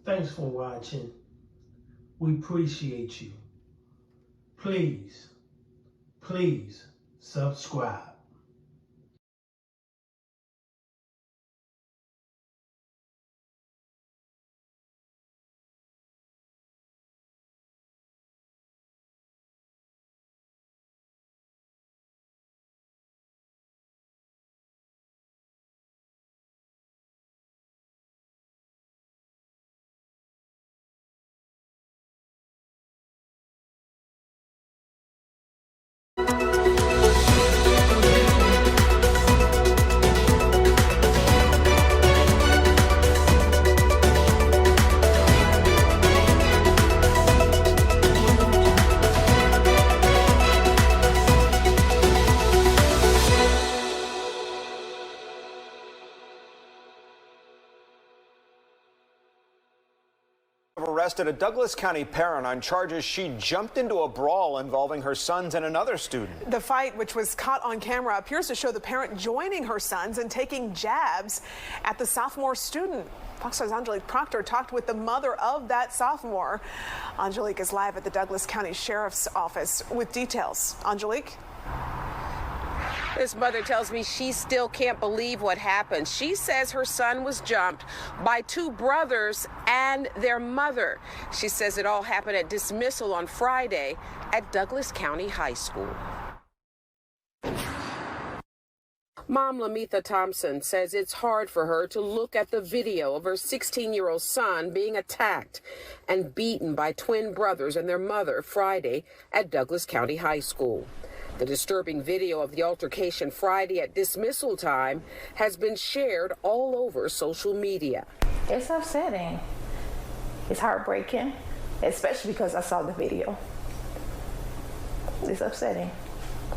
Thanks for watching. We appreciate you. Please subscribe. Arrested a Douglas County parent on charges she jumped into a brawl involving her sons and another student. The fight, which was caught on camera, appears to show the parent joining her sons and taking jabs at the sophomore student. Fox 5's Angelique Proctor talked with the mother of that sophomore. Angelique is live at the Douglas County Sheriff's Office with details. Angelique? This mother tells me she still can't believe what happened. She says her son was jumped by two brothers and their mother. She says it all happened at dismissal on Friday at Douglas County High School. Mom Lamitha Thompson says it's hard for her to look at the video of her 16-year-old son being attacked and beaten by twin brothers and their mother Friday at Douglas County High School. The disturbing video of the altercation Friday at dismissal time has been shared all over social media. It's upsetting. It's heartbreaking, especially because I saw the video. It's upsetting.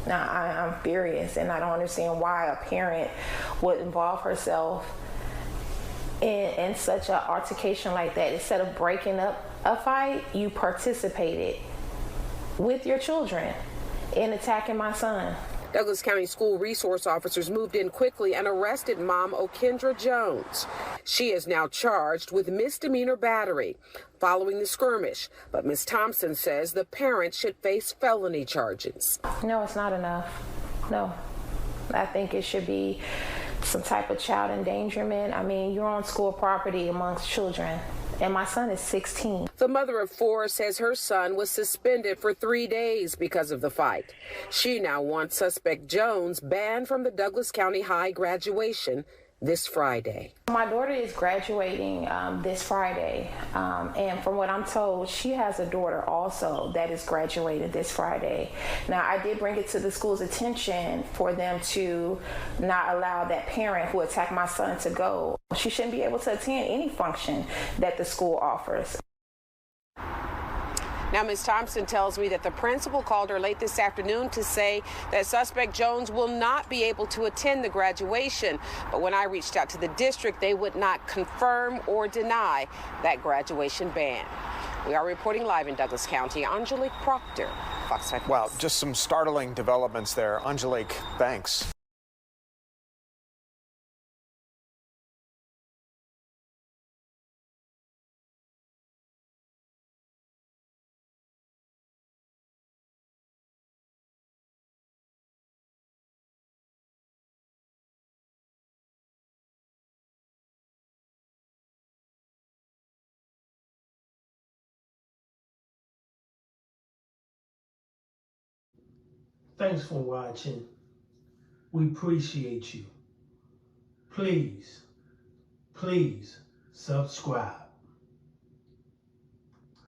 Now, I'm furious, and I don't understand why a parent would involve herself in such an altercation like that. Instead of breaking up a fight, you participated with your children in attacking my son. Douglas County school resource officers moved in quickly and arrested Mom O'Kendra Jones. She is now charged with misdemeanor battery following the skirmish, but Ms. Thompson says the parent should face felony charges. No, it's not enough. No. I think it should be some type of child endangerment. I mean, you're on school property amongst children, and my son is 16. The mother of four says her son was suspended for 3 days because of the fight. She now wants suspect Jones banned from the Douglas County High graduation this Friday. My daughter is graduating this Friday, and from what I'm told, she has a daughter also that is graduating this Friday. Now, I did bring it to the school's attention for them to not allow that parent who attacked my son to go. She shouldn't be able to attend any function that the school offers. Now, Ms. Thompson tells me that the principal called her late this afternoon to say that suspect Jones will not be able to attend the graduation. But when I reached out to the district, they would not confirm or deny that graduation ban. We are reporting live in Douglas County. Angelique Proctor, Fox 5. Wow, just some startling developments there. Angelique, thanks. Thanks for watching. We appreciate you. Please subscribe.